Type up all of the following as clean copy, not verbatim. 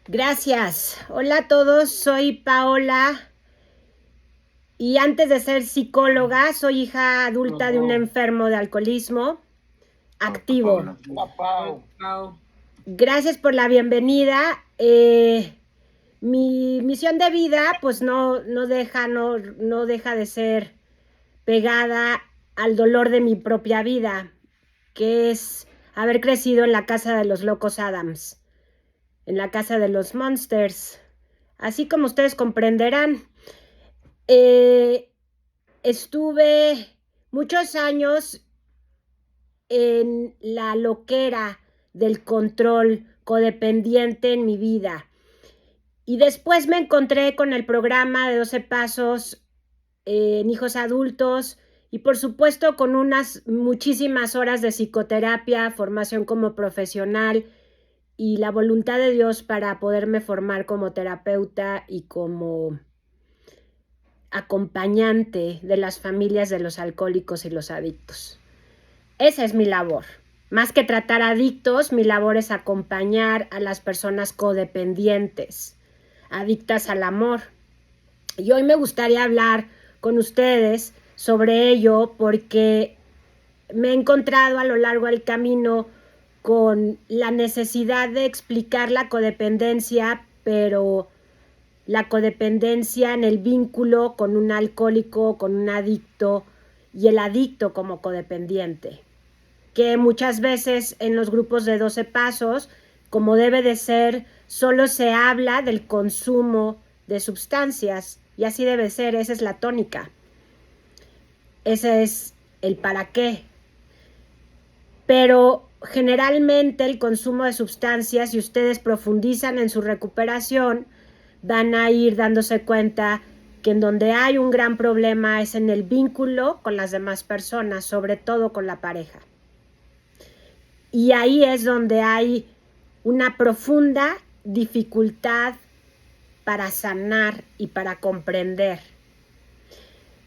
Gracias. Hola a todos, soy Paola y antes de ser psicóloga, soy hija adulta de un enfermo de alcoholismo activo. Gracias por la bienvenida. Mi misión de vida pues no deja de ser pegada al dolor de mi propia vida, que es haber crecido en la casa de los locos Adams, en la casa de los Monsters. Así como ustedes comprenderán, estuve muchos años en la loquera del control codependiente en mi vida. Y después me encontré con el programa de 12 pasos en hijos adultos y por supuesto con unas muchísimas horas de psicoterapia, formación como profesional y la voluntad de Dios para poderme formar como terapeuta y como acompañante de las familias de los alcohólicos y los adictos. Esa es mi labor. Más que tratar adictos, mi labor es acompañar a las personas codependientes, adictas al amor. Y hoy me gustaría hablar con ustedes sobre ello porque me he encontrado a lo largo del camino con la necesidad de explicar la codependencia, pero la codependencia en el vínculo con un alcohólico, con un adicto y el adicto como codependiente, que muchas veces en los grupos de 12 pasos, como debe de ser, solo se habla del consumo de sustancias y así debe ser, esa es la tónica, ese es el para qué. Pero generalmente el consumo de sustancias, si ustedes profundizan en su recuperación, van a ir dándose cuenta que en donde hay un gran problema es en el vínculo con las demás personas, sobre todo con la pareja. Y ahí es donde hay una profunda dificultad para sanar y para comprender.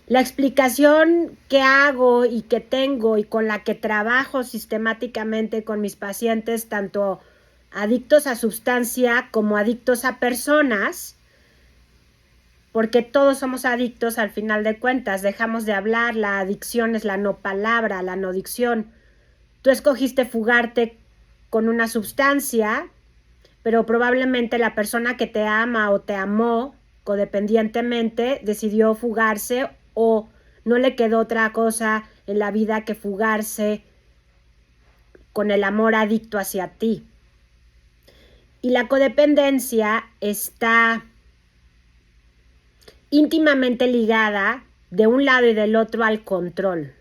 La explicación que hago y que tengo y con la que trabajo sistemáticamente con mis pacientes, tanto adictos a sustancia como adictos a personas, porque todos somos adictos al final de cuentas, dejamos de hablar, la adicción es la no palabra, la no dicción. Tú escogiste fugarte con una sustancia, pero probablemente la persona que te ama o te amó codependientemente decidió fugarse o no le quedó otra cosa en la vida que fugarse con el amor adicto hacia ti. Y la codependencia está íntimamente ligada de un lado y del otro al control.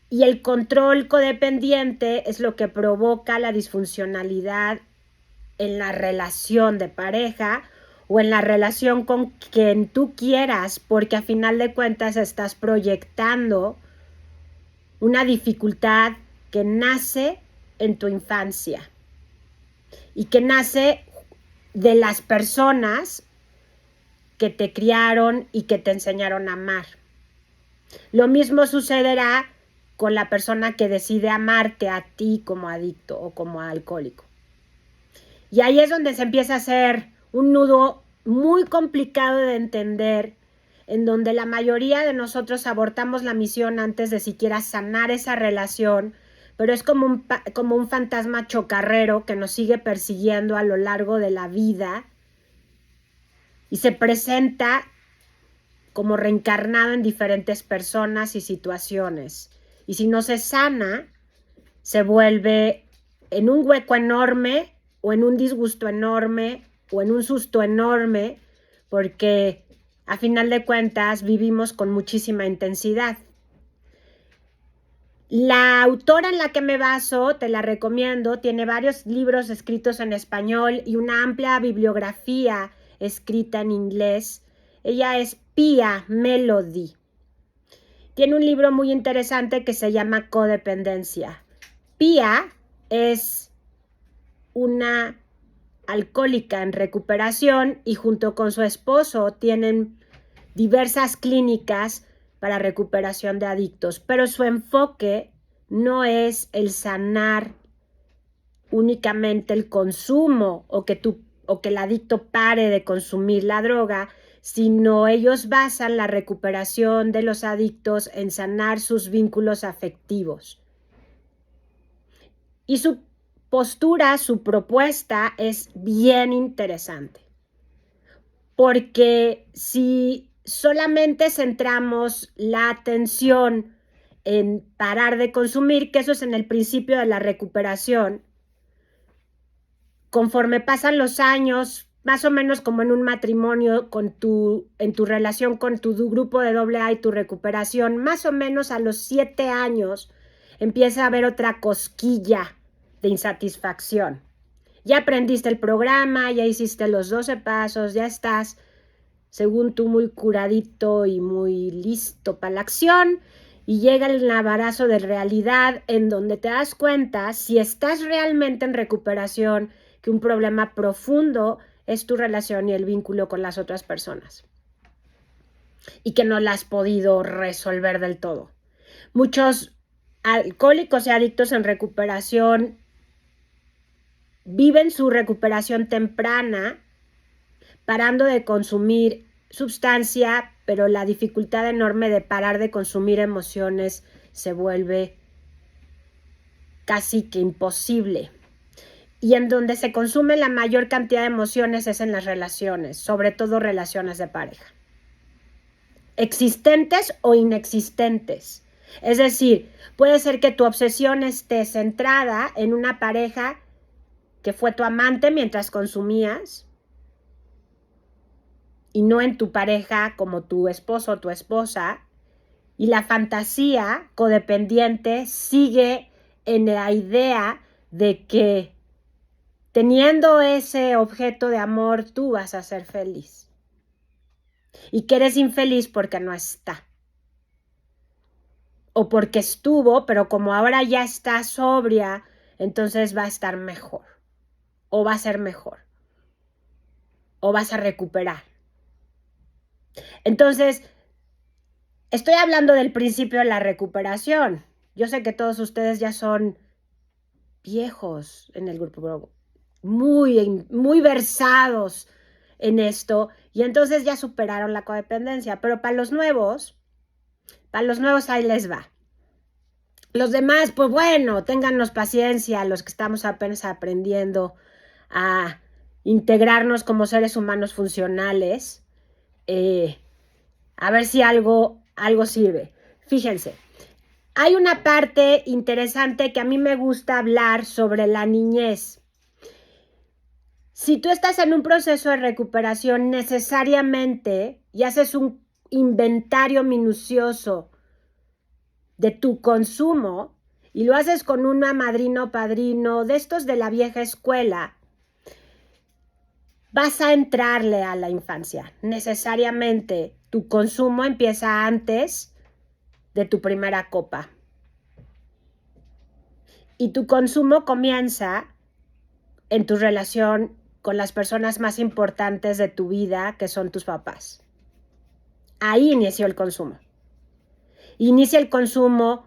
Y el control codependiente es lo que provoca la disfuncionalidad en la relación de pareja o en la relación con quien tú quieras, porque a final de cuentas estás proyectando una dificultad que nace en tu infancia y que nace de las personas que te criaron y que te enseñaron a amar. Lo mismo sucederá con la persona que decide amarte a ti como adicto o como alcohólico. Y ahí es donde se empieza a hacer un nudo muy complicado de entender, en donde la mayoría de nosotros abortamos la misión antes de siquiera sanar esa relación, pero es como un fantasma chocarrero que nos sigue persiguiendo a lo largo de la vida y se presenta como reencarnado en diferentes personas y situaciones. Y si no se sana, se vuelve en un hueco enorme o en un disgusto enorme o en un susto enorme, porque a final de cuentas vivimos con muchísima intensidad. La autora en la que me baso, te la recomiendo, tiene varios libros escritos en español y una amplia bibliografía escrita en inglés. Ella es Pia Mellody. Tiene un libro muy interesante que se llama Codependencia. Pia es una alcohólica en recuperación y junto con su esposo tienen diversas clínicas para recuperación de adictos, pero su enfoque no es el sanar únicamente el consumo o que el adicto pare de consumir la droga, sino ellos basan la recuperación de los adictos en sanar sus vínculos afectivos. Y su postura, su propuesta es bien interesante, porque si solamente centramos la atención en parar de consumir, que eso es en el principio de la recuperación, conforme pasan los años, más o menos como en un matrimonio, en tu relación con tu grupo de AA y tu recuperación, más o menos a los 7 años empieza a haber otra cosquilla de insatisfacción. Ya aprendiste el programa, ya hiciste los 12 pasos, ya estás, según tú, muy curadito y muy listo para la acción, y llega el embarazo de realidad en donde te das cuenta, si estás realmente en recuperación, que un problema profundo es tu relación y el vínculo con las otras personas y que no la has podido resolver del todo. Muchos alcohólicos y adictos en recuperación viven su recuperación temprana parando de consumir sustancia, pero la dificultad enorme de parar de consumir emociones se vuelve casi que imposible. Y en donde se consume la mayor cantidad de emociones es en las relaciones, sobre todo relaciones de pareja. Existentes o inexistentes. Es decir, puede ser que tu obsesión esté centrada en una pareja que fue tu amante mientras consumías y no en tu pareja como tu esposo o tu esposa, y la fantasía codependiente sigue en la idea de que teniendo ese objeto de amor, tú vas a ser feliz. Y que eres infeliz porque no está. O porque estuvo, pero como ahora ya está sobria, entonces va a estar mejor. O va a ser mejor. O vas a recuperar. Entonces, estoy hablando del principio de la recuperación. Yo sé que todos ustedes ya son viejos en el grupo, muy versados en esto, y entonces ya superaron la codependencia, pero para los nuevos ahí les va. Los demás, pues bueno, téngannos paciencia, los que estamos apenas aprendiendo a integrarnos como seres humanos funcionales, a ver si algo sirve. Fíjense, hay una parte interesante que a mí me gusta hablar sobre la niñez. Si tú estás en un proceso de recuperación necesariamente y haces un inventario minucioso de tu consumo y lo haces con una madrina o padrino de estos de la vieja escuela, vas a entrarle a la infancia. Necesariamente tu consumo empieza antes de tu primera copa. Y tu consumo comienza en tu relación con las personas más importantes de tu vida, que son tus papás. Ahí inició el consumo. Inicia el consumo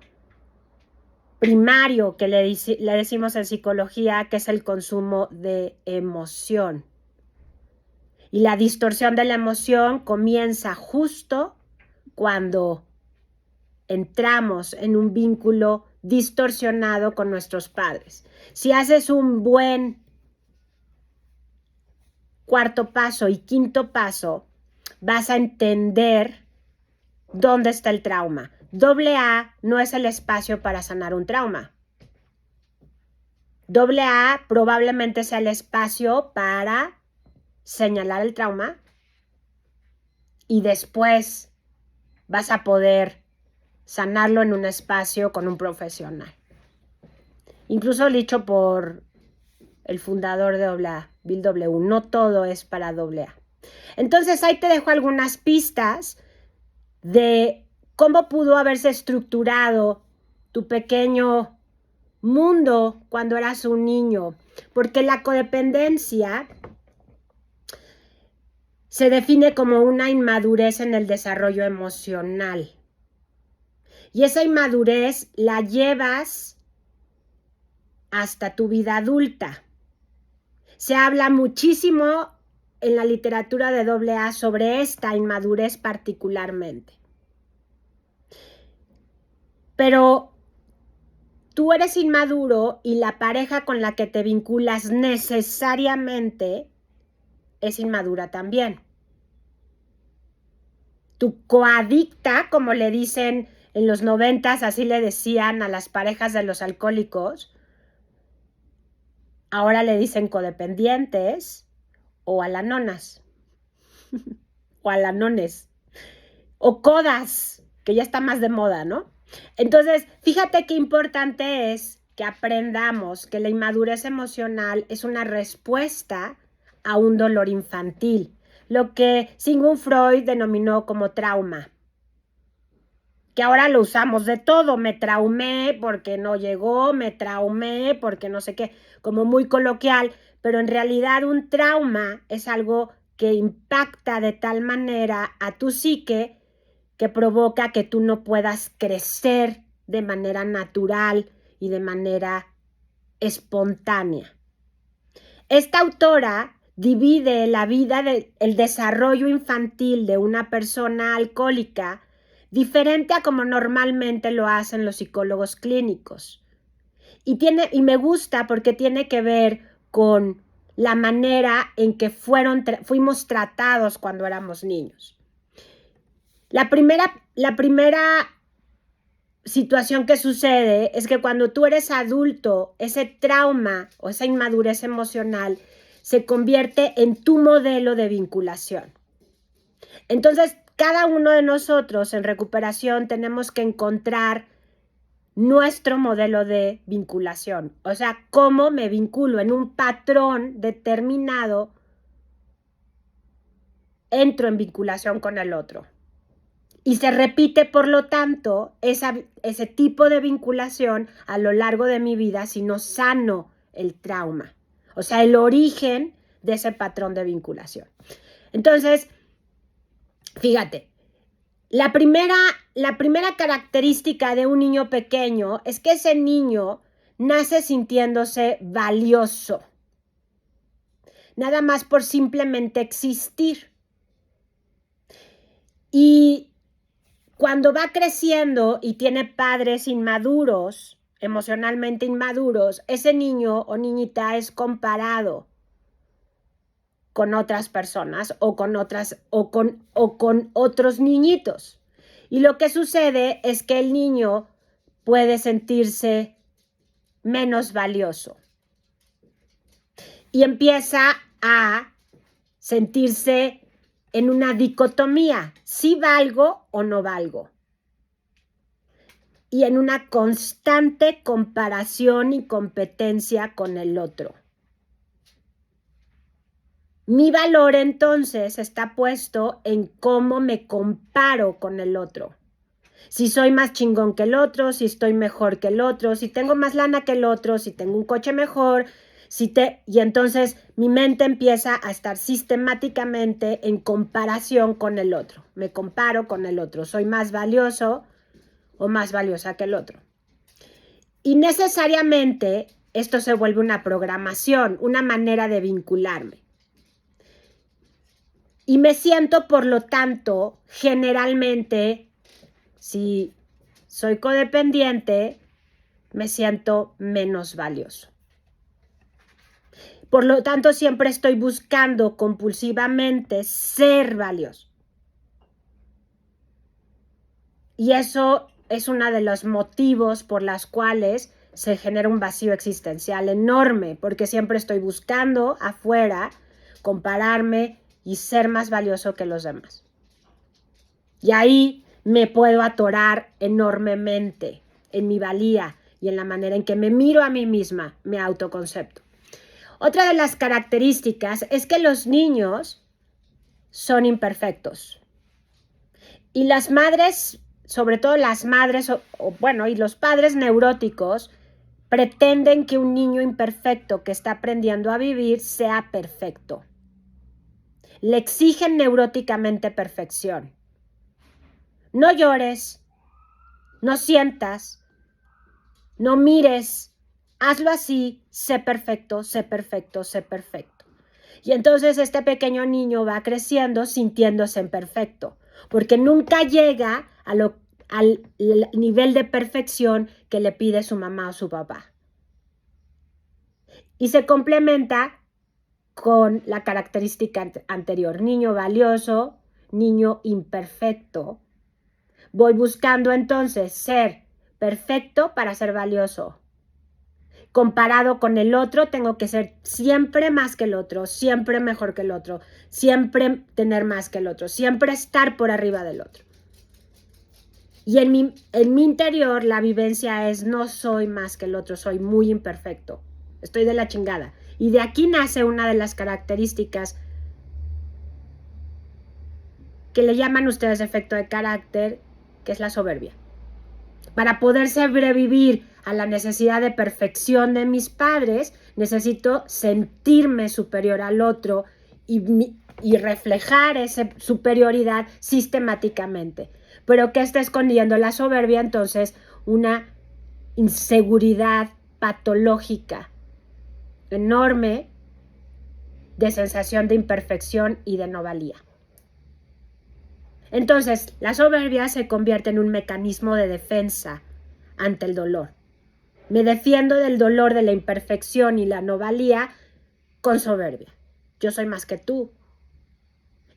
primario que le decimos en psicología, que es el consumo de emoción. Y la distorsión de la emoción comienza justo cuando entramos en un vínculo distorsionado con nuestros padres. Si haces un buen cuarto paso y quinto paso, vas a entender dónde está el trauma. AA no es el espacio para sanar un trauma. AA probablemente sea el espacio para señalar el trauma y después vas a poder sanarlo en un espacio con un profesional. Incluso dicho por el fundador de AA, Bill W., no todo es para AA. Entonces ahí te dejo algunas pistas de cómo pudo haberse estructurado tu pequeño mundo cuando eras un niño, porque la codependencia se define como una inmadurez en el desarrollo emocional. Y esa inmadurez la llevas hasta tu vida adulta. Se habla muchísimo en la literatura de AA sobre esta inmadurez particularmente. Pero tú eres inmaduro y la pareja con la que te vinculas necesariamente es inmadura también. Tu coadicta, como le dicen en los 90s, así le decían a las parejas de los alcohólicos, ahora le dicen codependientes o alanonas o alanones o codas, que ya está más de moda, ¿no? Entonces, fíjate qué importante es que aprendamos que la inmadurez emocional es una respuesta a un dolor infantil, lo que Sigmund Freud denominó como trauma, que ahora lo usamos de todo. Me traumé porque no llegó, me traumé porque no sé qué, como muy coloquial, pero en realidad un trauma es algo que impacta de tal manera a tu psique que provoca que tú no puedas crecer de manera natural y de manera espontánea. Esta autora divide la vida el desarrollo infantil de una persona alcohólica diferente a como normalmente lo hacen los psicólogos clínicos. Y me gusta porque tiene que ver con la manera en que fuimos tratados cuando éramos niños. La primera situación que sucede es que cuando tú eres adulto, ese trauma o esa inmadurez emocional se convierte en tu modelo de vinculación. Entonces, cada uno de nosotros en recuperación tenemos que encontrar nuestro modelo de vinculación. O sea, cómo me vinculo en un patrón determinado, entro en vinculación con el otro. Y se repite, por lo tanto, ese tipo de vinculación a lo largo de mi vida si no sano el trauma. O sea, el origen de ese patrón de vinculación. Entonces, fíjate, la primera característica de un niño pequeño es que ese niño nace sintiéndose valioso. Nada más por simplemente existir. Y cuando va creciendo y tiene padres inmaduros, emocionalmente inmaduros, ese niño o niñita es comparado con otras personas o con otros niñitos. Y lo que sucede es que el niño puede sentirse menos valioso y empieza a sentirse en una dicotomía, si valgo o no valgo, y en una constante comparación y competencia con el otro. Mi valor entonces está puesto en cómo me comparo con el otro. Si soy más chingón que el otro, si estoy mejor que el otro, si tengo más lana que el otro, si tengo un coche mejor, y entonces mi mente empieza a estar sistemáticamente en comparación con el otro. Me comparo con el otro. Soy más valioso o más valiosa que el otro. Y necesariamente esto se vuelve una programación, una manera de vincularme. Y me siento, por lo tanto, generalmente, si soy codependiente, me siento menos valioso. Por lo tanto, siempre estoy buscando compulsivamente ser valioso. Y eso es uno de los motivos por los cuales se genera un vacío existencial enorme, porque siempre estoy buscando afuera compararme y ser más valioso que los demás. Y ahí me puedo atorar enormemente en mi valía y en la manera en que me miro a mí misma, mi autoconcepto. Otra de las características es que los niños son imperfectos. Y las madres, sobre todo las madres, y los padres neuróticos, pretenden que un niño imperfecto que está aprendiendo a vivir sea perfecto. Le exigen neuróticamente perfección. No llores, no sientas, no mires, hazlo así, sé perfecto, sé perfecto, sé perfecto. Y entonces este pequeño niño va creciendo sintiéndose imperfecto, porque nunca llega al nivel de perfección que le pide su mamá o su papá. Y se complementa con la característica anterior, niño valioso, niño imperfecto. Voy buscando entonces ser perfecto para ser valioso. Comparado con el otro, tengo que ser siempre más que el otro, siempre mejor que el otro, siempre tener más que el otro, siempre estar por arriba del otro. Y en mi interior la vivencia es no soy más que el otro, soy muy imperfecto, estoy de la chingada. Y de aquí nace una de las características que le llaman ustedes efecto de carácter, que es la soberbia. Para poder sobrevivir a la necesidad de perfección de mis padres, necesito sentirme superior al otro y reflejar esa superioridad sistemáticamente. Pero ¿qué está escondiendo la soberbia? Entonces, una inseguridad patológica enorme de sensación de imperfección y de no valía. Entonces, la soberbia se convierte en un mecanismo de defensa ante el dolor. Me defiendo del dolor de la imperfección y la no valía con soberbia. Yo soy más que tú.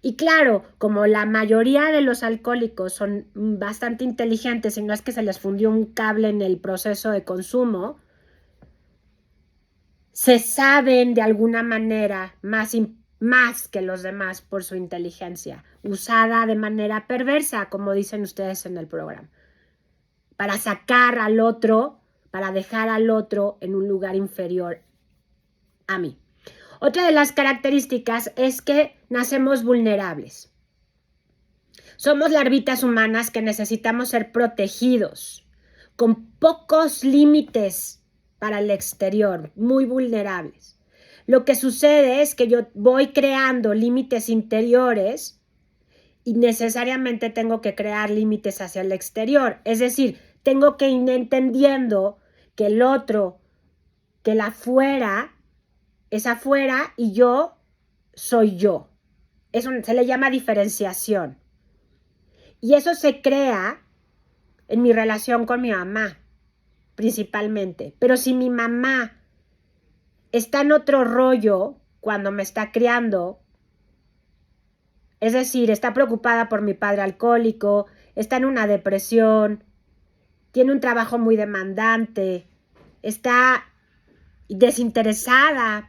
Y claro, como la mayoría de los alcohólicos son bastante inteligentes y no es que se les fundió un cable en el proceso de consumo, se saben de alguna manera más que los demás por su inteligencia, usada de manera perversa, como dicen ustedes en el programa, para sacar al otro, para dejar al otro en un lugar inferior a mí. Otra de las características es que nacemos vulnerables. Somos larvitas humanas que necesitamos ser protegidos, con pocos límites para el exterior, muy vulnerables. Lo que sucede es que yo voy creando límites interiores y necesariamente tengo que crear límites hacia el exterior. Es decir, tengo que ir entendiendo que el otro, que el afuera, es afuera y yo soy yo. Eso se le llama diferenciación. Y eso se crea en mi relación con mi mamá, principalmente. Pero si mi mamá está en otro rollo cuando me está criando, es decir, está preocupada por mi padre alcohólico, está en una depresión, tiene un trabajo muy demandante, está desinteresada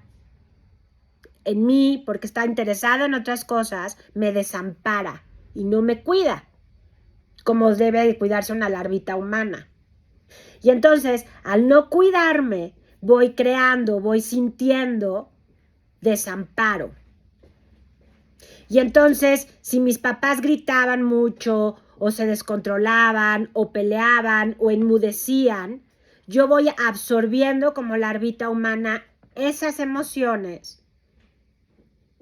en mí porque está interesada en otras cosas, me desampara y no me cuida, como debe de cuidarse una larvita humana. Y entonces, al no cuidarme, voy creando, voy sintiendo desamparo. Y entonces, si mis papás gritaban mucho, o se descontrolaban, o peleaban, o enmudecían, yo voy absorbiendo como larvita humana esas emociones.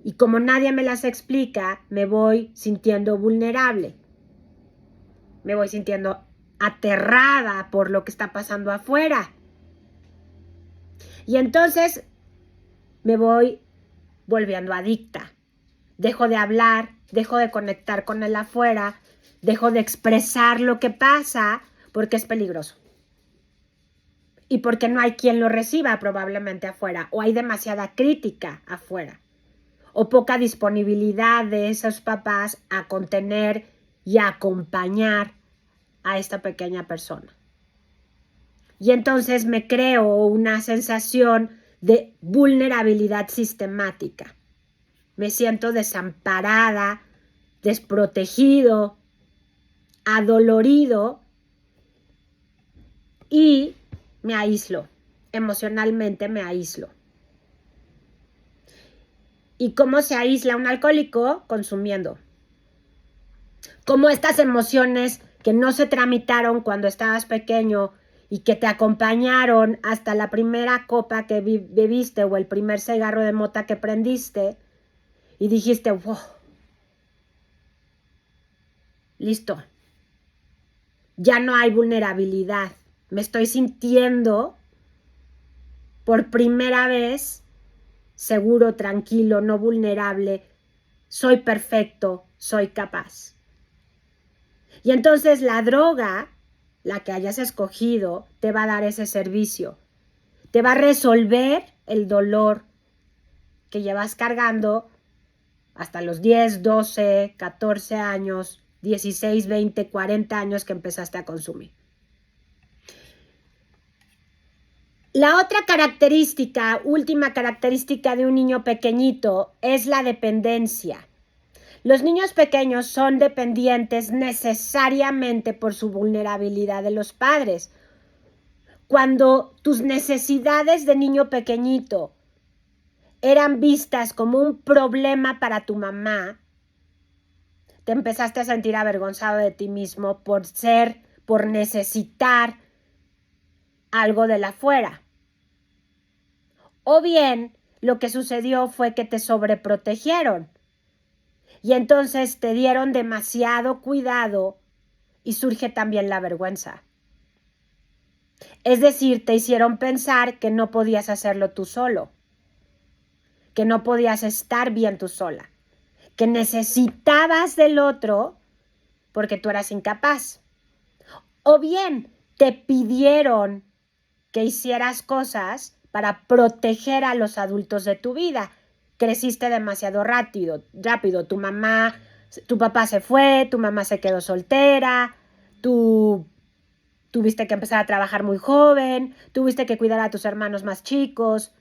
Y como nadie me las explica, me voy sintiendo vulnerable. Me voy sintiendo aterrada por lo que está pasando afuera. Y entonces me voy volviendo adicta. Dejo de hablar, dejo de conectar con el afuera, dejo de expresar lo que pasa porque es peligroso. Y porque no hay quien lo reciba probablemente afuera, o hay demasiada crítica afuera, o poca disponibilidad de esos papás a contener y a acompañar a esta pequeña persona. Y entonces me creo una sensación de vulnerabilidad sistemática. Me siento desamparada, desprotegido, adolorido y me aíslo. Emocionalmente me aíslo. ¿Y cómo se aísla un alcohólico? Consumiendo. Como estas emociones que no se tramitaron cuando estabas pequeño y que te acompañaron hasta la primera copa que bebiste o el primer cigarro de mota que prendiste y dijiste, wow, listo, ya no hay vulnerabilidad, me estoy sintiendo por primera vez, seguro, tranquilo, no vulnerable, soy perfecto, soy capaz. Y entonces la droga, la que hayas escogido, te va a dar ese servicio. Te va a resolver el dolor que llevas cargando hasta los 10, 12, 14 años, 16, 20, 40 años que empezaste a consumir. La otra característica, última característica de un niño pequeñito es la dependencia. Los niños pequeños son dependientes necesariamente por su vulnerabilidad de los padres. Cuando tus necesidades de niño pequeñito eran vistas como un problema para tu mamá, te empezaste a sentir avergonzado de ti mismo por necesitar algo de la afuera. O bien, lo que sucedió fue que te sobreprotegieron y entonces te dieron demasiado cuidado y surge también la vergüenza. Es decir, te hicieron pensar que no podías hacerlo tú solo, que no podías estar bien tú sola, que necesitabas del otro porque tú eras incapaz. O bien, te pidieron que hicieras cosas para proteger a los adultos de tu vida. Creciste demasiado rápido. Tu papá se fue, tu mamá se quedó soltera, tú tuviste que empezar a trabajar muy joven, tuviste que cuidar a tus hermanos más chicos,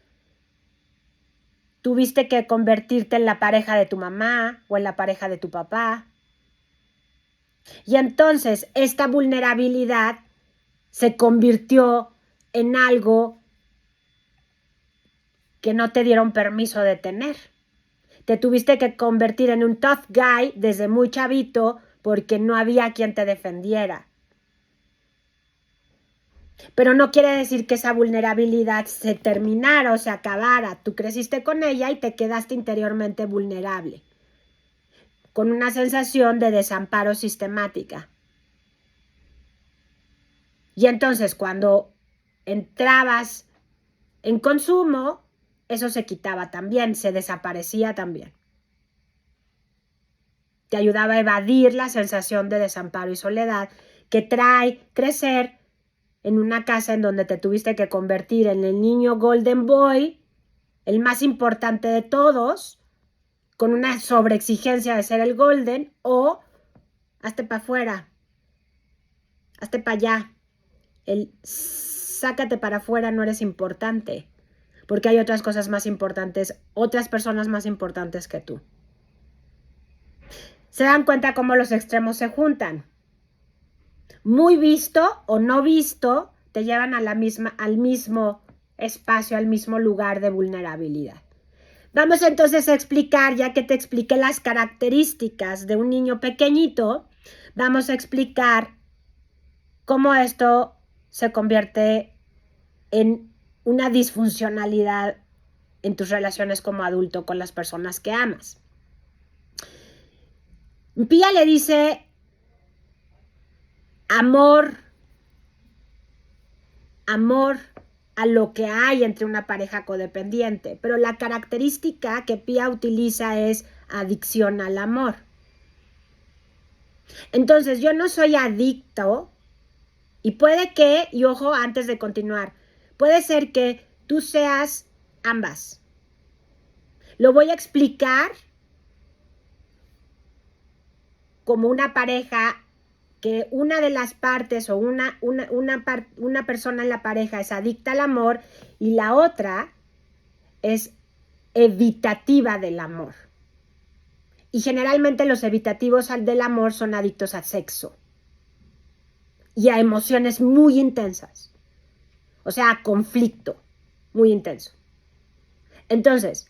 tuviste que convertirte en la pareja de tu mamá o en la pareja de tu papá. Y entonces esta vulnerabilidad se convirtió en algo que no te dieron permiso de tener. Te tuviste que convertir en un tough guy desde muy chavito porque no había quien te defendiera. Pero no quiere decir que esa vulnerabilidad se terminara o se acabara. Tú creciste con ella y te quedaste interiormente vulnerable, con una sensación de desamparo sistemática. Y entonces cuando entrabas en consumo, eso se quitaba también, se desaparecía también. Te ayudaba a evadir la sensación de desamparo y soledad que trae crecer en una casa en donde te tuviste que convertir en el niño Golden Boy, el más importante de todos, con una sobreexigencia de ser el Golden, o hazte para afuera, hazte para allá. El sácate para afuera, no eres importante, porque hay otras cosas más importantes, otras personas más importantes que tú. ¿Se dan cuenta cómo los extremos se juntan? Muy visto o no visto, te llevan a al mismo espacio, al mismo lugar de vulnerabilidad. Vamos entonces a explicar, ya que te expliqué las características de un niño pequeñito, vamos a explicar cómo esto se convierte en una disfuncionalidad en tus relaciones como adulto con las personas que amas. Pía le dice amor a lo que hay entre una pareja codependiente, pero la característica que Pía utiliza es adicción al amor. Entonces, yo no soy adicto y puede que, y ojo, antes de continuar, puede ser que tú seas ambas. Lo voy a explicar como una pareja que una de las partes o una persona en la pareja es adicta al amor y la otra es evitativa del amor. Y generalmente los evitativos del amor son adictos al sexo y a emociones muy intensas, o sea, a conflicto muy intenso. Entonces,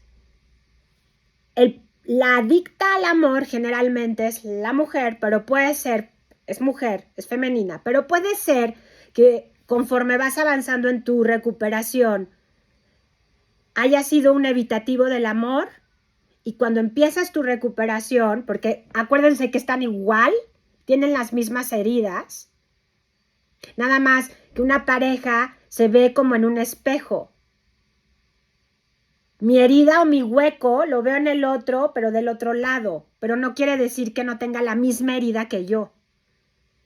la adicta al amor generalmente es la mujer, pero puede ser, es mujer, es femenina, pero puede ser que conforme vas avanzando en tu recuperación, haya sido un evitativo del amor y cuando empiezas tu recuperación, porque acuérdense que están igual, tienen las mismas heridas, nada más que una pareja se ve como en un espejo. Mi herida o mi hueco lo veo en el otro, pero del otro lado. Pero no quiere decir que no tenga la misma herida que yo.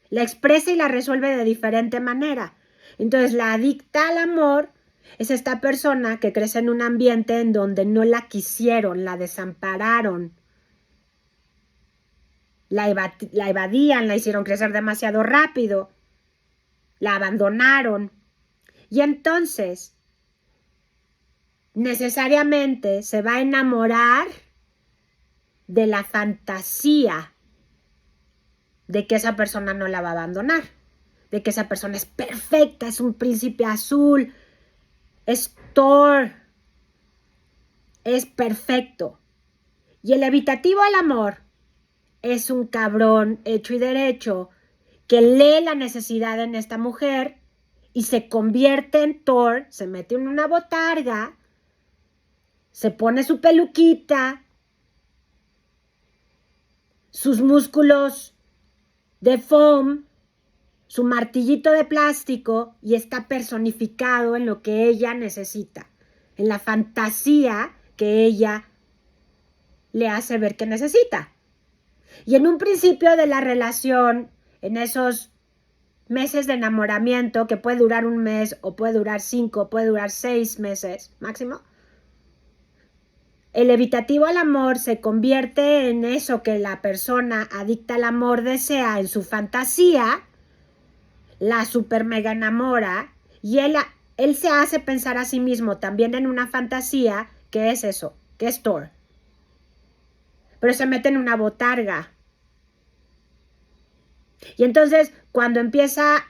La expresa y la resuelve de diferente manera. Entonces, la adicta al amor es esta persona que crece en un ambiente en donde no la quisieron, la desampararon, la evadían, la hicieron crecer demasiado rápido, la abandonaron. Y entonces, necesariamente se va a enamorar de la fantasía de que esa persona no la va a abandonar, de que esa persona es perfecta, es un príncipe azul, es Thor, es perfecto. Y el evitativo al amor es un cabrón hecho y derecho que lee la necesidad en esta mujer y se convierte en Thor, se mete en una botarga, se pone su peluquita, sus músculos de foam, su martillito de plástico y está personificado en lo que ella necesita, en la fantasía que ella le hace ver que necesita. Y en un principio de la relación, en esos meses de enamoramiento, que puede durar un mes o puede durar 5, puede durar 6 meses máximo, el evitativo al amor se convierte en eso que la persona adicta al amor desea en su fantasía, la super mega enamora y él se hace pensar a sí mismo también en una fantasía que es eso, que es Thor. Pero se mete en una botarga. Y entonces cuando empieza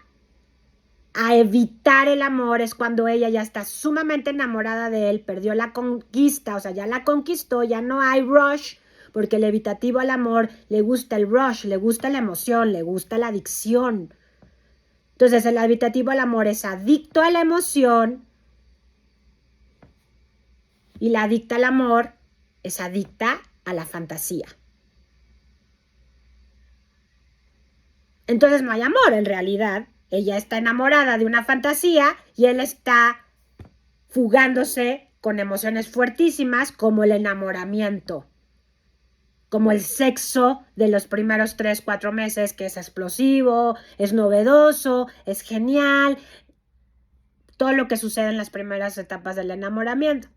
a evitar el amor es cuando ella ya está sumamente enamorada de él, perdió la conquista, o sea, ya la conquistó, ya no hay rush, porque el evitativo al amor le gusta el rush, le gusta la emoción, le gusta la adicción. Entonces el evitativo al amor es adicto a la emoción y la adicta al amor es adicta a la fantasía. Entonces no hay amor en realidad. Ella está enamorada de una fantasía y él está fugándose con emociones fuertísimas como el enamoramiento, como el sexo de los primeros 3, 4 meses, que es explosivo, es novedoso, es genial, todo lo que sucede en las primeras etapas del enamoramiento.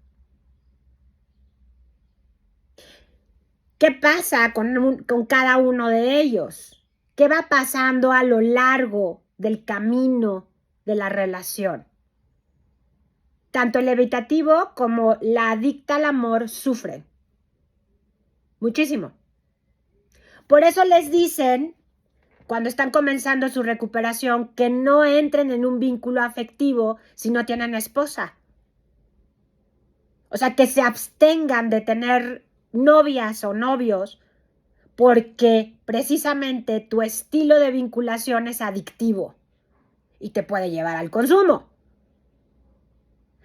¿Qué pasa con cada uno de ellos? ¿Qué va pasando a lo largo del camino de la relación? Tanto el evitativo como la adicta al amor sufren muchísimo. Por eso les dicen, cuando están comenzando su recuperación, que no entren en un vínculo afectivo si no tienen esposa. O sea, que se abstengan de tener novias o novios porque precisamente tu estilo de vinculación es adictivo y te puede llevar al consumo.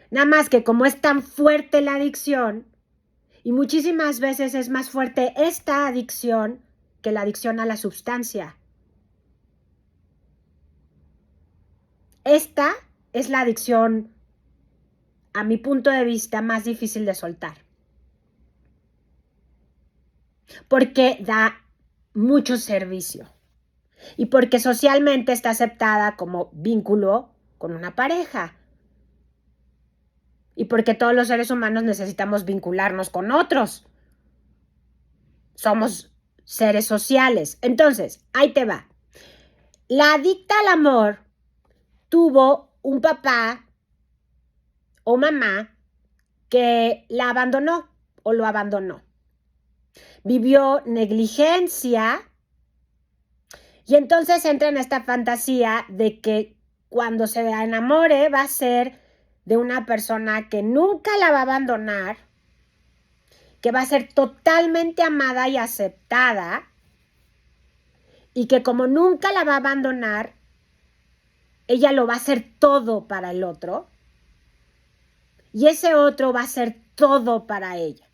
Nada más que como es tan fuerte la adicción, y muchísimas veces es más fuerte esta adicción que la adicción a la sustancia. Esta es la adicción, a mi punto de vista, más difícil de soltar. Porque da mucho servicio. Y porque socialmente está aceptada como vínculo con una pareja. Y porque todos los seres humanos necesitamos vincularnos con otros. Somos seres sociales. Entonces, ahí te va. La adicta al amor tuvo un papá o mamá que la abandonó o lo abandonó. Vivió negligencia y entonces entra en esta fantasía de que cuando se enamore va a ser de una persona que nunca la va a abandonar, que va a ser totalmente amada y aceptada y que como nunca la va a abandonar, ella lo va a hacer todo para el otro y ese otro va a ser todo para ella.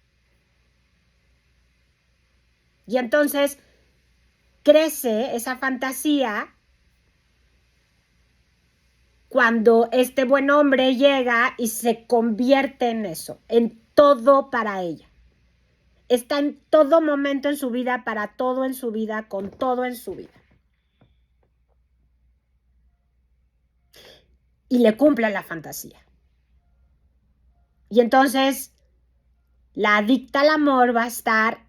Y entonces crece esa fantasía cuando este buen hombre llega y se convierte en eso, en todo para ella. Está en todo momento en su vida, para todo en su vida, con todo en su vida. Y le cumple la fantasía. Y entonces la adicta al amor va a estar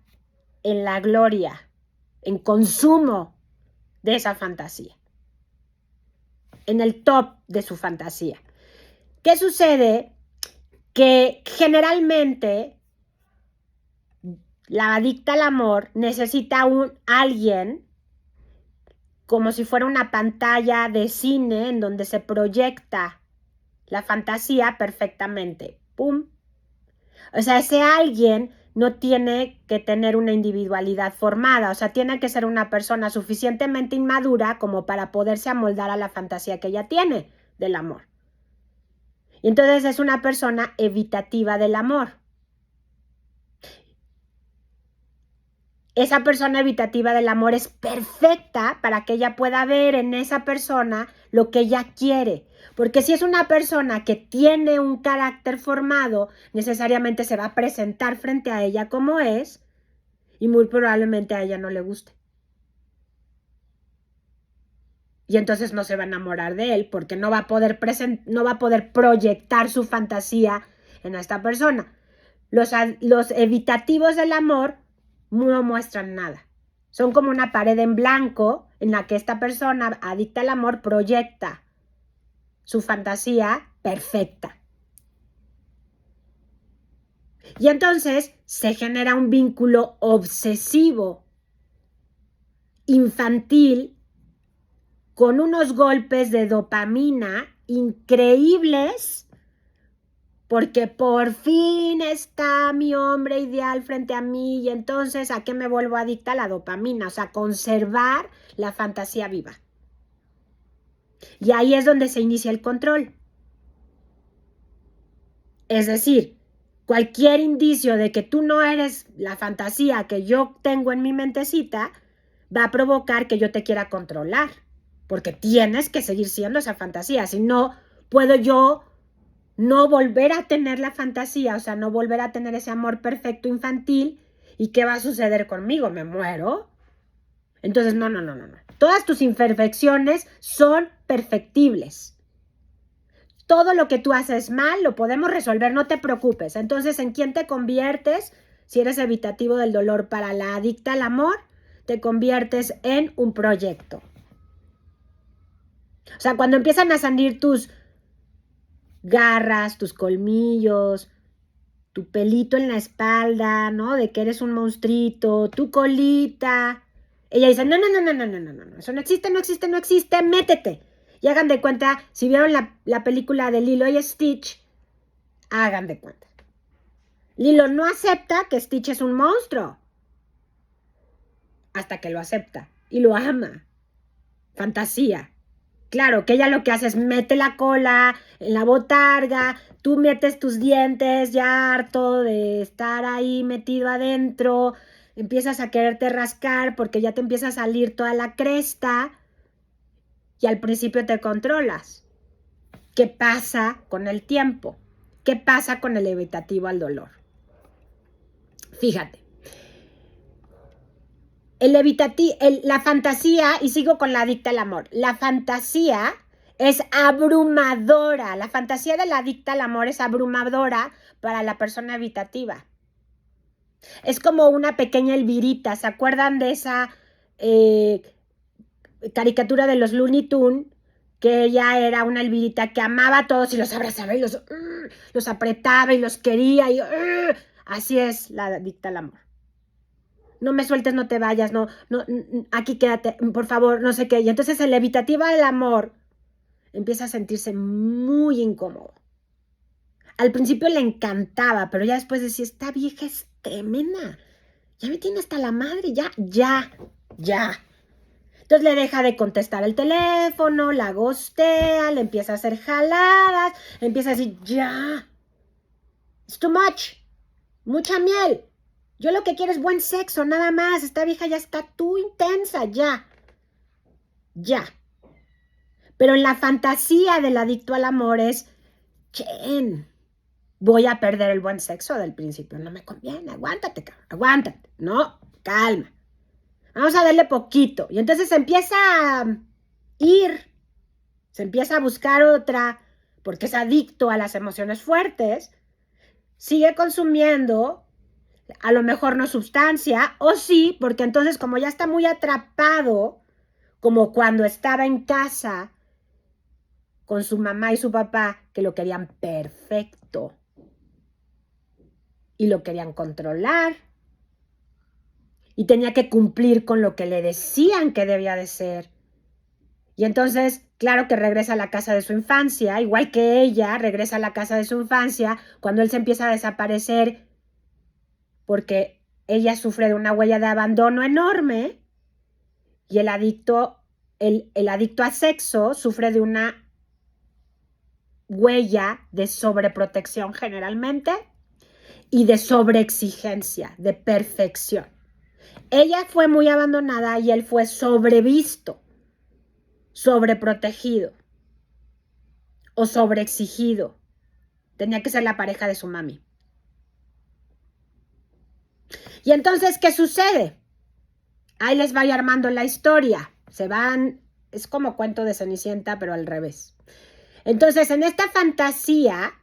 en la gloria, en consumo de esa fantasía, en el top de su fantasía. ¿Qué sucede? Que generalmente la adicta al amor necesita alguien como si fuera una pantalla de cine en donde se proyecta la fantasía perfectamente. ¡Pum! O sea, ese alguien no tiene que tener una individualidad formada, o sea, tiene que ser una persona suficientemente inmadura como para poderse amoldar a la fantasía que ella tiene del amor. Y entonces es una persona evitativa del amor. Esa persona evitativa del amor es perfecta para que ella pueda ver en esa persona lo que ella quiere. Porque si es una persona que tiene un carácter formado, necesariamente se va a presentar frente a ella como es y muy probablemente a ella no le guste. Y entonces no se va a enamorar de él porque no va a poder proyectar su fantasía en esta persona. Los evitativos del amor no muestran nada. Son como una pared en blanco en la que esta persona adicta al amor proyecta su fantasía perfecta. Y entonces se genera un vínculo obsesivo, infantil, con unos golpes de dopamina increíbles, porque por fin está mi hombre ideal frente a mí y entonces ¿a qué me vuelvo adicta? A la dopamina, o sea, conservar la fantasía viva. Y ahí es donde se inicia el control. Es decir, cualquier indicio de que tú no eres la fantasía que yo tengo en mi mentecita va a provocar que yo te quiera controlar, porque tienes que seguir siendo esa fantasía, si no puedo yo no volver a tener la fantasía, o sea, no volver a tener ese amor perfecto infantil. ¿Y qué va a suceder conmigo? ¿Me muero? Entonces, no. Todas tus imperfecciones son perfectibles. Todo lo que tú haces mal lo podemos resolver, no te preocupes. Entonces, ¿en quién te conviertes? Si eres evitativo del dolor para la adicta al amor, te conviertes en un proyecto. O sea, cuando empiezan a salir tus garras, tus colmillos, tu pelito en la espalda, ¿no? De que eres un monstruito, tu colita. Ella dice, no, eso no existe, métete. Y hagan de cuenta, si vieron la película de Lilo y Stitch, hagan de cuenta. Lilo no acepta que Stitch es un monstruo. Hasta que lo acepta y lo ama. Fantasía. Claro, que ella lo que hace es mete la cola en la botarga, tú metes tus dientes ya harto de estar ahí metido adentro, empiezas a quererte rascar porque ya te empieza a salir toda la cresta y al principio te controlas. ¿Qué pasa con el tiempo? ¿Qué pasa con el evitativo al dolor? Fíjate. La fantasía, y sigo con la adicta al amor, la fantasía es abrumadora, la fantasía de la adicta al amor es abrumadora para la persona evitativa. Es como una pequeña Elvirita, ¿se acuerdan de esa caricatura de los Looney Tunes? Que ella era una Elvirita que amaba a todos y los abrazaba y los apretaba y los quería y así es la adicta al amor. No me sueltes, no te vayas, no, aquí quédate, por favor, no sé qué. Y entonces el evitativo del amor empieza a sentirse muy incómodo. Al principio le encantaba, pero ya después decía, esta vieja es tremenda. Ya me tiene hasta la madre, ya. Entonces le deja de contestar el teléfono, la gostea, le empieza a hacer jaladas, empieza a decir, ya. It's too much. Mucha miel. Yo lo que quiero es buen sexo, nada más. Esta vieja ya está tú intensa, ya. Pero en la fantasía del adicto al amor es, chen, voy a perder el buen sexo del principio. No me conviene, aguántate, cabrón, aguántate. No, calma. Vamos a darle poquito. Y entonces se empieza a ir, se empieza a buscar otra, porque es adicto a las emociones fuertes, sigue consumiendo, a lo mejor no sustancia, o sí, porque entonces como ya está muy atrapado, como cuando estaba en casa con su mamá y su papá, que lo querían perfecto y lo querían controlar y tenía que cumplir con lo que le decían que debía de ser. Y entonces, claro que regresa a la casa de su infancia, igual que ella regresa a la casa de su infancia cuando él se empieza a desaparecer porque ella sufre de una huella de abandono enorme y el adicto a sexo sufre de una huella de sobreprotección generalmente y de sobreexigencia, de perfección. Ella fue muy abandonada y él fue sobrevisto, sobreprotegido o sobreexigido. Tenía que ser la pareja de su mami. Y entonces, ¿qué sucede? Ahí les va armando la historia. Se van, es como cuento de Cenicienta, pero al revés. Entonces, en esta fantasía,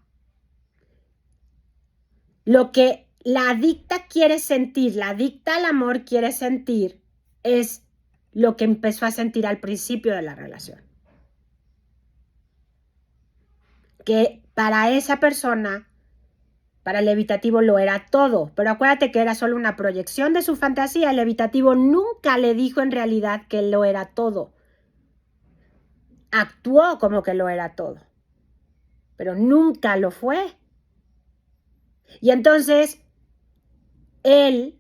lo que la adicta quiere sentir, la adicta al amor quiere sentir, es lo que empezó a sentir al principio de la relación. Que para esa persona, para el evitativo lo era todo, pero acuérdate que era solo una proyección de su fantasía. El evitativo nunca le dijo en realidad que lo era todo. Actuó como que lo era todo, pero nunca lo fue. Y entonces, él,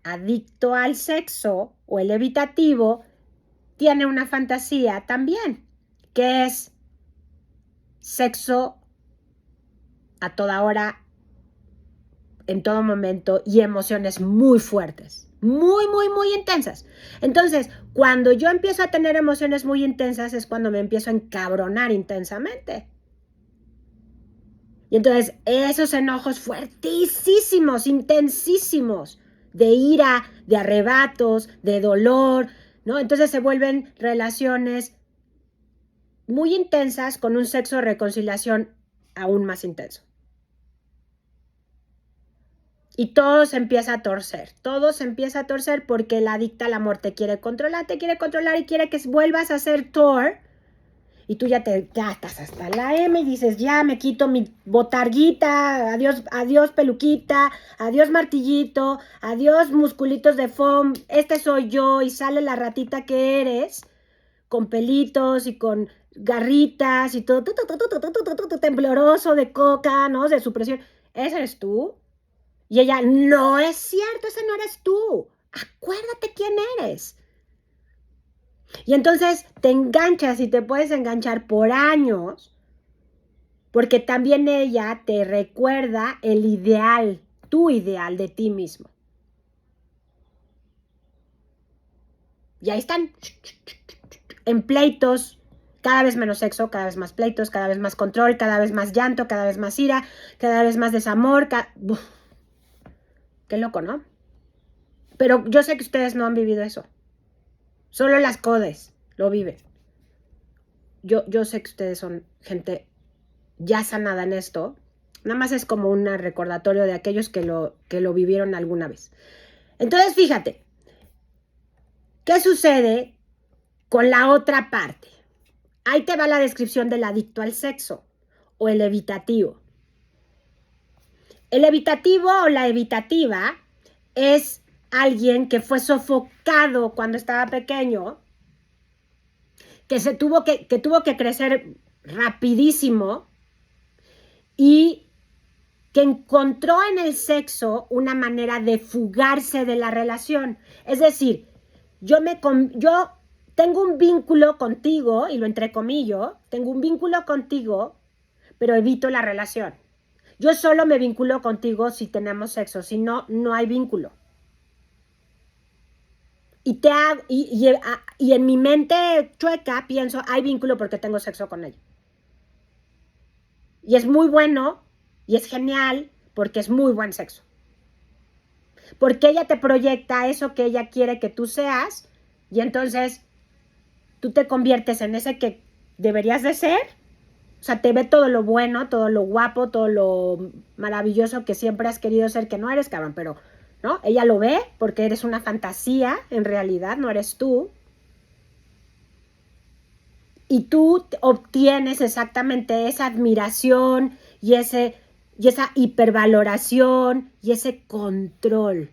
adicto al sexo o el evitativo, tiene una fantasía también, que es sexo a toda hora, en todo momento y emociones muy fuertes, muy, muy, muy intensas. Entonces, cuando yo empiezo a tener emociones muy intensas es cuando me empiezo a encabronar intensamente. Y entonces esos enojos fuertísimos, intensísimos, de ira, de arrebatos, de dolor, ¿no? Entonces se vuelven relaciones muy intensas con un sexo de reconciliación aún más intenso. Y todo se empieza a torcer porque la adicta al amor te quiere controlar y quiere que vuelvas a ser Thor. Y tú ya estás hasta la M y dices, ya me quito mi botarguita, adiós, adiós peluquita, adiós martillito, adiós musculitos de foam, este soy yo, y sale la ratita que eres, con pelitos y con garritas y todo, tembloroso de coca, ¿no? De supresión. ¿Ese eres tú? Y ella, no es cierto, ese no eres tú. Acuérdate quién eres. Y entonces te enganchas y te puedes enganchar por años, porque también ella te recuerda el ideal, tu ideal de ti mismo. Y ahí están, en pleitos, cada vez menos sexo, cada vez más pleitos, cada vez más control, cada vez más llanto, cada vez más ira, cada vez más desamor. Qué loco, ¿no? Pero yo sé que ustedes no han vivido eso. Solo las codes lo viven. Yo sé que ustedes son gente ya sanada en esto. Nada más es como un recordatorio de aquellos que lo vivieron alguna vez. Entonces, fíjate, ¿qué sucede con la otra parte? Ahí te va la descripción del adicto al sexo o el evitativo. El evitativo o la evitativa es alguien que fue sofocado cuando estaba pequeño, que tuvo que crecer rapidísimo y que encontró en el sexo una manera de fugarse de la relación. Es decir, yo tengo un vínculo contigo, y lo entrecomillo, tengo un vínculo contigo, pero evito la relación. Yo solo me vinculo contigo si tenemos sexo, si no, no hay vínculo. Y en mi mente chueca pienso, hay vínculo porque tengo sexo con ella. Y es muy bueno Y es genial porque es muy buen sexo. Porque ella te proyecta eso que ella quiere que tú seas y entonces tú te conviertes en ese que deberías de ser. O sea, te ve todo lo bueno, todo lo guapo, todo lo maravilloso que siempre has querido ser, que no eres, cabrón, pero, ¿no? Ella lo ve porque eres una fantasía, en realidad, no eres tú. Y tú obtienes exactamente esa admiración y esa hipervaloración y ese control.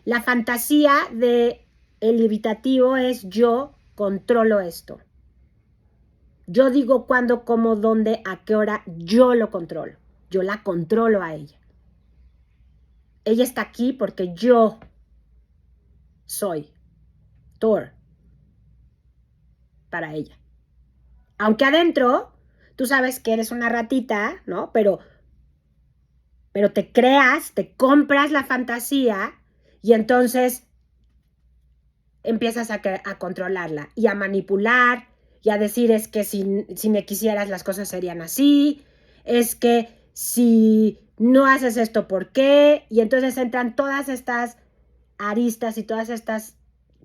La fantasía de el evitativo es yo controlo esto. Yo digo cuándo, cómo, dónde, a qué hora, yo lo controlo. Yo la controlo a ella. Ella está aquí porque yo soy Thor para ella. Aunque adentro, tú sabes que eres una ratita, ¿no? Pero te creas, te compras la fantasía y entonces empiezas a controlarla y a manipular y a decir es que si me quisieras las cosas serían así, es que si no haces esto, ¿por qué? Y entonces entran todas estas aristas y todas estas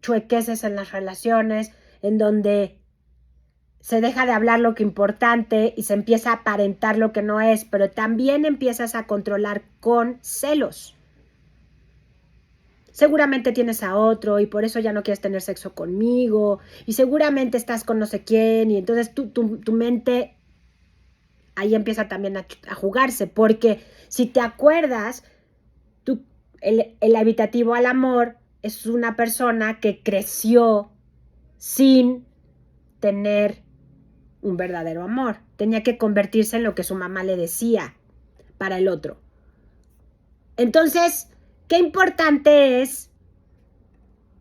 chuequeces en las relaciones en donde se deja de hablar lo que es importante y se empieza a aparentar lo que no es, pero también empiezas a controlar con celos. Seguramente tienes a otro y por eso ya no quieres tener sexo conmigo y seguramente estás con no sé quién y entonces tu mente ahí empieza también a jugarse porque si te acuerdas, el habitativo al amor es una persona que creció sin tener un verdadero amor. Tenía que convertirse en lo que su mamá le decía para el otro. Entonces, qué importante es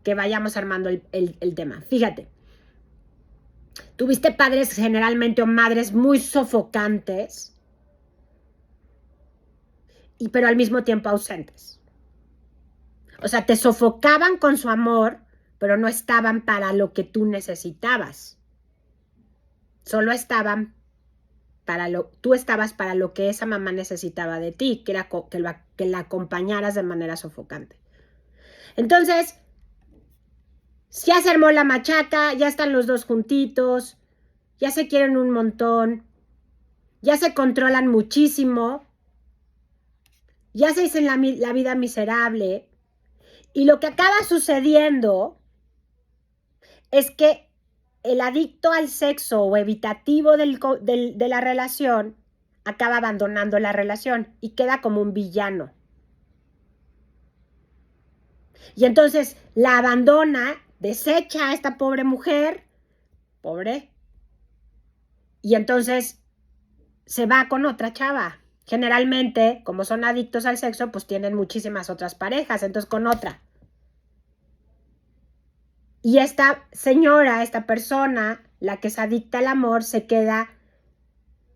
que vayamos armando el tema. Fíjate, tuviste padres generalmente o madres muy sofocantes, pero al mismo tiempo ausentes. O sea, te sofocaban con su amor, pero no estaban para lo que tú necesitabas. Solo estaban tú estabas para lo que esa mamá necesitaba de ti, que era que la acompañaras de manera sofocante. Entonces, ya se armó la machaca, ya están los dos juntitos, ya se quieren un montón, ya se controlan muchísimo, ya se dicen la vida miserable, y lo que acaba sucediendo es que el adicto al sexo o evitativo de la relación acaba abandonando la relación y queda como un villano. Y entonces la abandona, desecha a esta pobre mujer, pobre, y entonces se va con otra chava. Generalmente, como son adictos al sexo, pues tienen muchísimas otras parejas, entonces con otra. Y esta señora, esta persona, la que es adicta al amor, se queda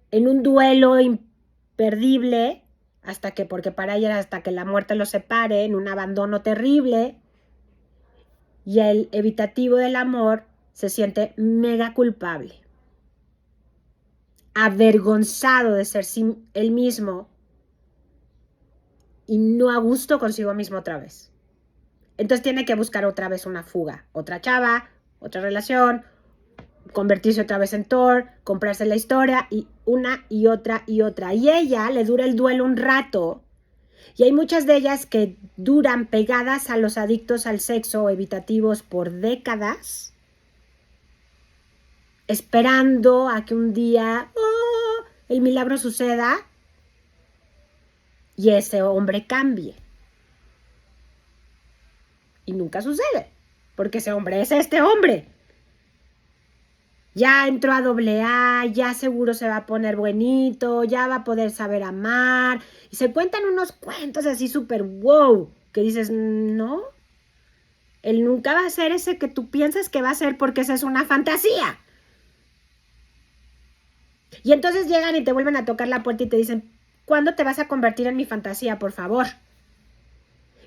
en un duelo imperdible porque para ella hasta que la muerte los separe, en un abandono terrible. Y el evitativo del amor se siente mega culpable, avergonzado de ser él mismo y no a gusto consigo mismo otra vez. Entonces tiene que buscar otra vez una fuga, otra chava, otra relación, convertirse otra vez en Thor, comprarse la historia y una y otra y otra. Y ella le dura el duelo un rato y hay muchas de ellas que duran pegadas a los adictos al sexo o evitativos por décadas, esperando a que un día el milagro suceda y ese hombre cambie. Y nunca sucede, porque ese hombre es este hombre. Ya entró a AA, ya seguro se va a poner buenito, ya va a poder saber amar. Y se cuentan unos cuentos así súper wow, que dices, no, él nunca va a ser ese que tú piensas que va a ser porque esa es una fantasía. Y entonces llegan y te vuelven a tocar la puerta y te dicen, ¿cuándo te vas a convertir en mi fantasía, por favor?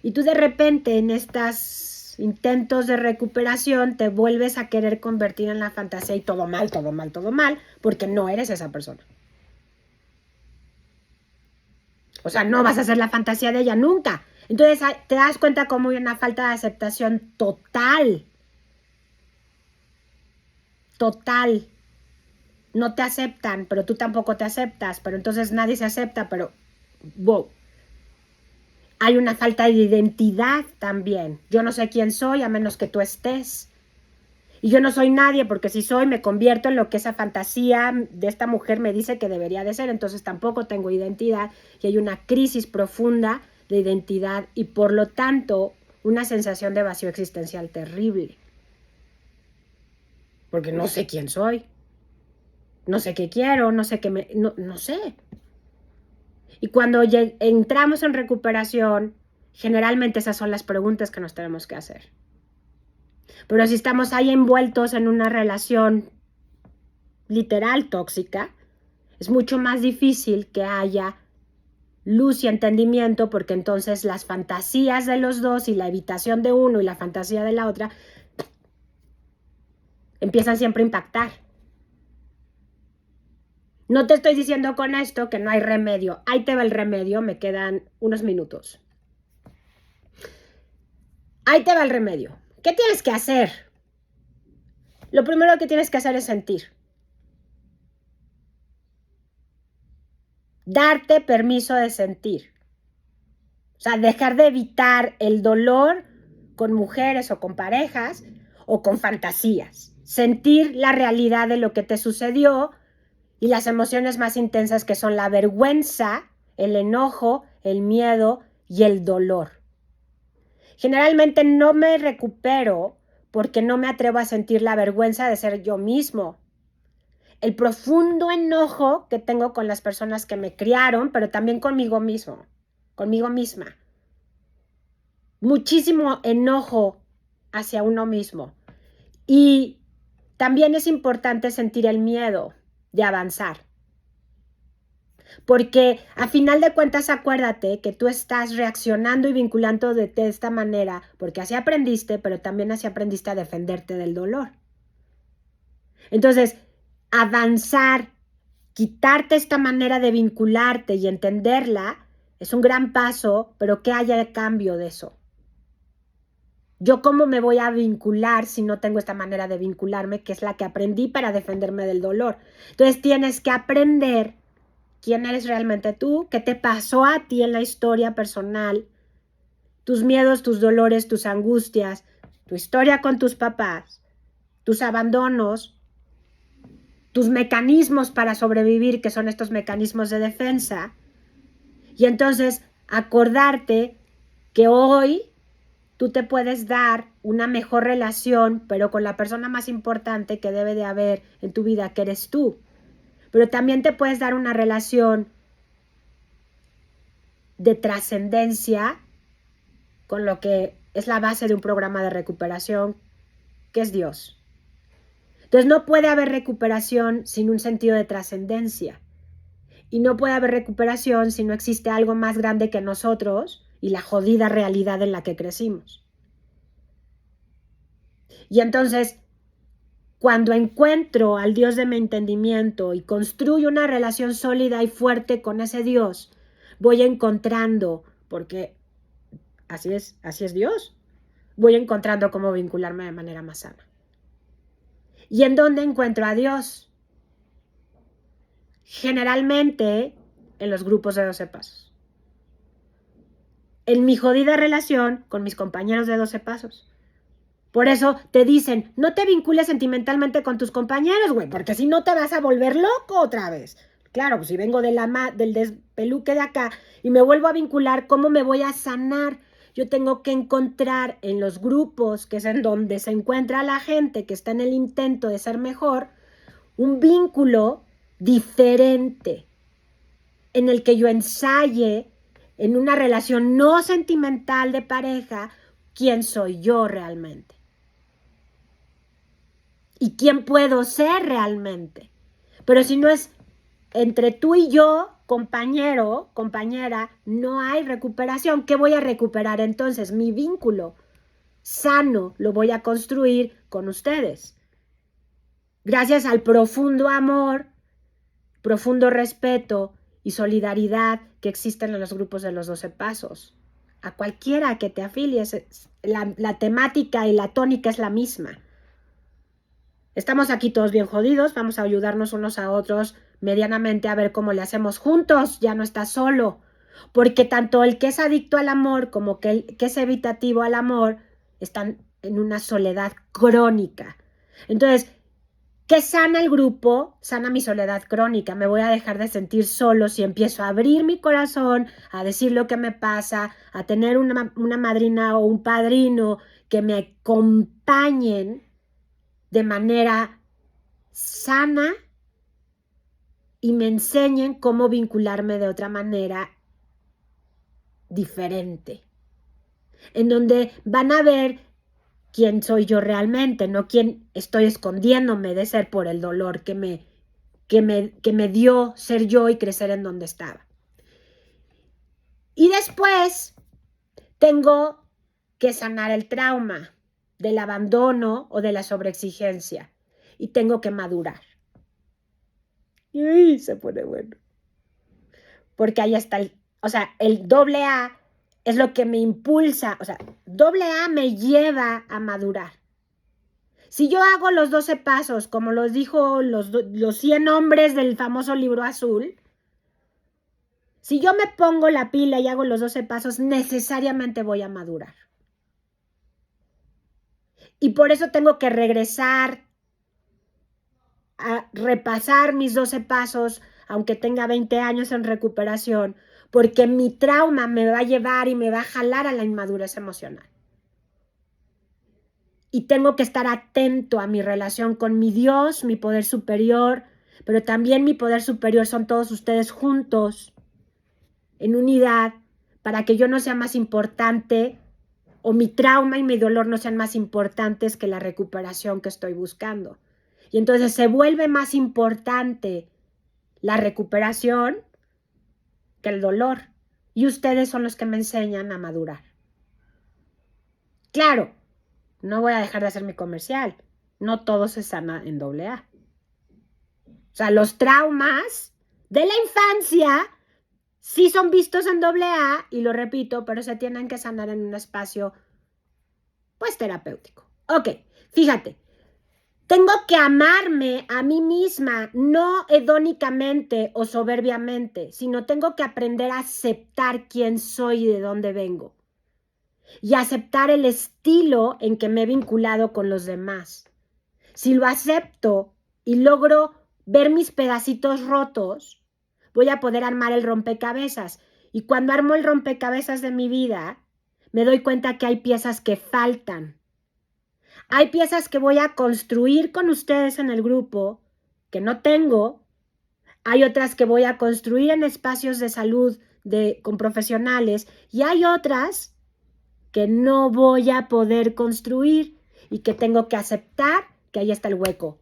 Y tú de repente en estos intentos de recuperación te vuelves a querer convertir en la fantasía y todo mal, todo mal, todo mal, porque no eres esa persona. O sea, no vas a hacer la fantasía de ella nunca. Entonces te das cuenta cómo hay una falta de aceptación total. Total. No te aceptan, pero tú tampoco te aceptas, pero entonces nadie se acepta, pero wow. Hay una falta de identidad también. Yo no sé quién soy a menos que tú estés. Y yo no soy nadie porque si soy me convierto en lo que esa fantasía de esta mujer me dice que debería de ser. Entonces tampoco tengo identidad y hay una crisis profunda de identidad y por lo tanto una sensación de vacío existencial terrible. Porque no sé quién soy. No sé qué quiero, no sé qué no sé. Y cuando entramos en recuperación, generalmente esas son las preguntas que nos tenemos que hacer. Pero si estamos ahí envueltos en una relación literal tóxica, es mucho más difícil que haya luz y entendimiento porque entonces las fantasías de los dos y la evitación de uno y la fantasía de la otra empiezan siempre a impactar. No te estoy diciendo con esto que no hay remedio. Ahí te va el remedio, me quedan unos minutos. Ahí te va el remedio. ¿Qué tienes que hacer? Lo primero que tienes que hacer es sentir. Darte permiso de sentir. O sea, dejar de evitar el dolor con mujeres o con parejas o con fantasías. Sentir la realidad de lo que te sucedió y las emociones más intensas que son la vergüenza, el enojo, el miedo y el dolor. Generalmente no me recupero porque no me atrevo a sentir la vergüenza de ser yo mismo. El profundo enojo que tengo con las personas que me criaron, pero también conmigo mismo, conmigo misma. Muchísimo enojo hacia uno mismo. Y también es importante sentir el miedo de avanzar. Porque a final de cuentas acuérdate que tú estás reaccionando y vinculando de esta manera, porque así aprendiste, pero también así aprendiste a defenderte del dolor. Entonces, avanzar, quitarte esta manera de vincularte y entenderla es un gran paso, pero ¿qué haya de cambio de eso? ¿Yo cómo me voy a vincular si no tengo esta manera de vincularme, que es la que aprendí para defenderme del dolor? Entonces tienes que aprender quién eres realmente tú, qué te pasó a ti en la historia personal, tus miedos, tus dolores, tus angustias, tu historia con tus papás, tus abandonos, tus mecanismos para sobrevivir, que son estos mecanismos de defensa. Y entonces acordarte que hoy tú te puedes dar una mejor relación, pero con la persona más importante que debe de haber en tu vida, que eres tú. Pero también te puedes dar una relación de trascendencia con lo que es la base de un programa de recuperación, que es Dios. Entonces no puede haber recuperación sin un sentido de trascendencia. Y no puede haber recuperación si no existe algo más grande que nosotros y la jodida realidad en la que crecimos. Y entonces, cuando encuentro al Dios de mi entendimiento y construyo una relación sólida y fuerte con ese Dios, voy encontrando, porque así es Dios, voy encontrando cómo vincularme de manera más sana. ¿Y en dónde encuentro a Dios? Generalmente en los grupos de 12 pasos. En mi jodida relación con mis compañeros de 12 pasos. Por eso te dicen, no te vincules sentimentalmente con tus compañeros, güey, porque si no te vas a volver loco otra vez. Claro, pues si vengo del despeluque de acá y me vuelvo a vincular, ¿cómo me voy a sanar? Yo tengo que encontrar en los grupos, que es en donde se encuentra la gente que está en el intento de ser mejor, un vínculo diferente en el que yo ensaye en una relación no sentimental de pareja quién soy yo realmente y quién puedo ser realmente. Pero si no es entre tú y yo, compañero, compañera, no hay recuperación. ¿Qué voy a recuperar entonces? Mi vínculo sano lo voy a construir con ustedes. Gracias al profundo amor, profundo respeto y solidaridad que existen en los grupos de los 12 pasos. A cualquiera que te afilies, la temática y la tónica es la misma. Estamos aquí todos bien jodidos, vamos a ayudarnos unos a otros medianamente a ver cómo le hacemos juntos, ya no estás solo. Porque tanto el que es adicto al amor como el que es evitativo al amor están en una soledad crónica. Entonces, ¿qué sana el grupo? Sana mi soledad crónica. Me voy a dejar de sentir solo si empiezo a abrir mi corazón, a decir lo que me pasa, a tener una madrina o un padrino que me acompañen de manera sana y me enseñen cómo vincularme de otra manera diferente, en donde van a ver quién soy yo realmente, no quién estoy escondiéndome de ser por el dolor que me dio ser yo y crecer en donde estaba. Y después tengo que sanar el trauma del abandono o de la sobreexigencia y tengo que madurar. Y se pone bueno. Porque ahí está el doble A es lo que me impulsa, doble A me lleva a madurar. Si yo hago los 12 pasos, como los dijo los 100 hombres del famoso libro azul, si yo me pongo la pila y hago los 12 pasos, necesariamente voy a madurar. Y por eso tengo que regresar a repasar mis 12 pasos, aunque tenga 20 años en recuperación, porque mi trauma me va a llevar y me va a jalar a la inmadurez emocional. Y tengo que estar atento a mi relación con mi Dios, mi poder superior, pero también mi poder superior son todos ustedes juntos, en unidad, para que yo no sea más importante o mi trauma y mi dolor no sean más importantes que la recuperación que estoy buscando. Y entonces se vuelve más importante la recuperación que el dolor. Y ustedes son los que me enseñan a madurar. Claro, no voy a dejar de hacer mi comercial. No todo se sana en AA. O sea, los traumas de la infancia sí son vistos en AA, y lo repito, pero se tienen que sanar en un espacio, pues, terapéutico. Ok, fíjate. Tengo que amarme a mí misma, no hedónicamente o soberbiamente, sino tengo que aprender a aceptar quién soy y de dónde vengo. Y aceptar el estilo en que me he vinculado con los demás. Si lo acepto y logro ver mis pedacitos rotos, voy a poder armar el rompecabezas. Y cuando armo el rompecabezas de mi vida, me doy cuenta que hay piezas que faltan. Hay piezas que voy a construir con ustedes en el grupo que no tengo. Hay otras que voy a construir en espacios de salud con profesionales. Y hay otras que no voy a poder construir y que tengo que aceptar que ahí está el hueco.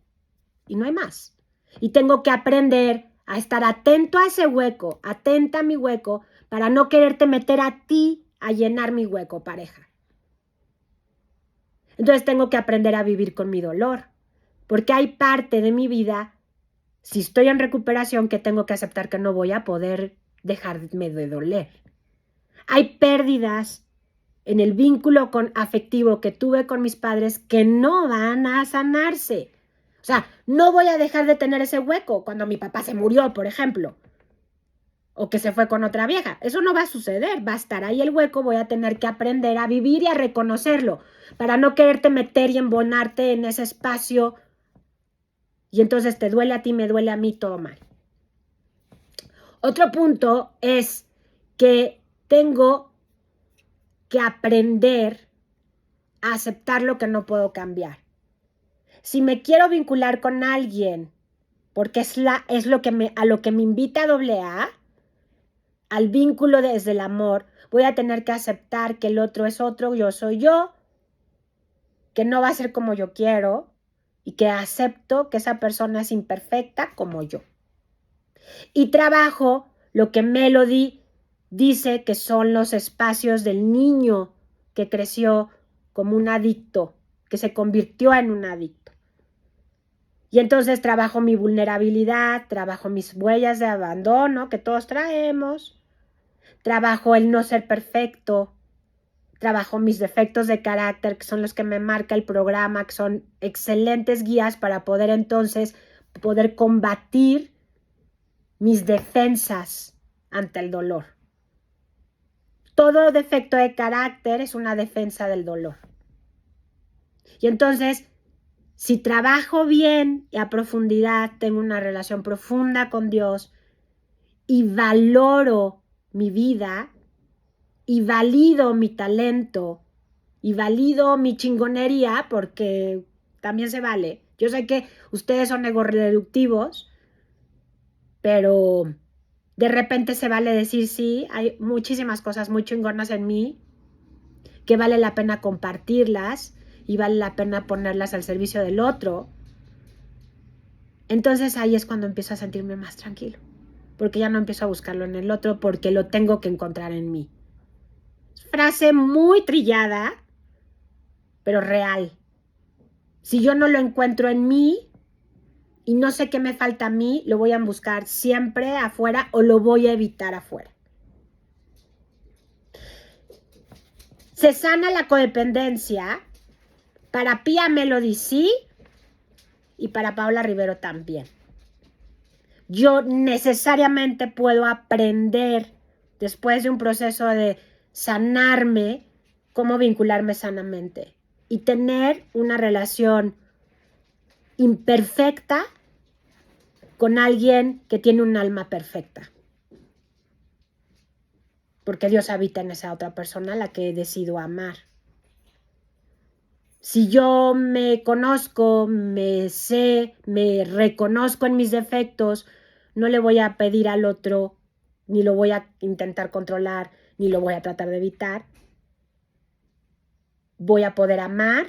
Y no hay más. Y tengo que aprender a estar atento a ese hueco, atenta a mi hueco, para no quererte meter a ti a llenar mi hueco, pareja. Entonces tengo que aprender a vivir con mi dolor, porque hay parte de mi vida, si estoy en recuperación, que tengo que aceptar que no voy a poder dejarme de doler. Hay pérdidas en el vínculo afectivo que tuve con mis padres que no van a sanarse. O sea, no voy a dejar de tener ese hueco cuando mi papá se murió, por ejemplo, o que se fue con otra vieja. Eso no va a suceder, va a estar ahí el hueco, voy a tener que aprender a vivir y a reconocerlo para no quererte meter y embonarte en ese espacio y entonces te duele a ti, me duele a mí, todo mal. Otro punto es que tengo que aprender a aceptar lo que no puedo cambiar. Si me quiero vincular con alguien, porque es a lo que me invita AA, al vínculo desde el amor, voy a tener que aceptar que el otro es otro, yo soy yo, que no va a ser como yo quiero y que acepto que esa persona es imperfecta como yo. Y trabajo lo que Melody dice que son los espacios del niño que creció como un adicto, que se convirtió en un adicto. Y entonces trabajo mi vulnerabilidad, trabajo mis huellas de abandono que todos traemos, trabajo el no ser perfecto, trabajo mis defectos de carácter, que son los que me marca el programa, que son excelentes guías para poder entonces poder combatir mis defensas ante el dolor. Todo defecto de carácter es una defensa del dolor. Y entonces, si trabajo bien y a profundidad, tengo una relación profunda con Dios y valoro mi vida y valido mi talento y valido mi chingonería, porque también se vale. Yo sé que ustedes son egorreductivos, pero de repente se vale decir sí, hay muchísimas cosas muy chingonas en mí que vale la pena compartirlas y vale la pena ponerlas al servicio del otro. Entonces ahí es cuando empiezo a sentirme más tranquilo, porque ya no empiezo a buscarlo en el otro, porque lo tengo que encontrar en mí. Frase muy trillada, pero real. Si yo no lo encuentro en mí y no sé qué me falta a mí, lo voy a buscar siempre afuera o lo voy a evitar afuera. Se sana la codependencia. Para Pía Melody sí, y para Paola Rivero también. Yo necesariamente puedo aprender, después de un proceso de sanarme, cómo vincularme sanamente y tener una relación imperfecta con alguien que tiene un alma perfecta. Porque Dios habita en esa otra persona a la que decido amar. Si yo me conozco, me sé, me reconozco en mis defectos, no le voy a pedir al otro, ni lo voy a intentar controlar, ni lo voy a tratar de evitar. Voy a poder amar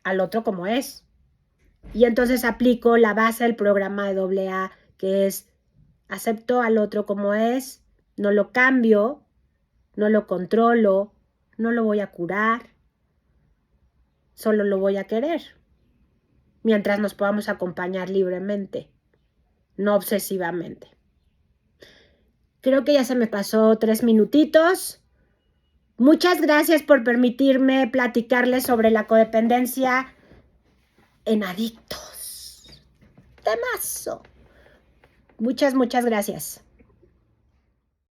al otro como es. Y entonces aplico la base del programa de AA, que es acepto al otro como es, no lo cambio, no lo controlo, no lo voy a curar, solo lo voy a querer, mientras nos podamos acompañar libremente, no obsesivamente. Creo que ya se me pasó 3 minutitos. Muchas gracias por permitirme platicarles sobre la codependencia en adictos. Temazo. Muchas gracias.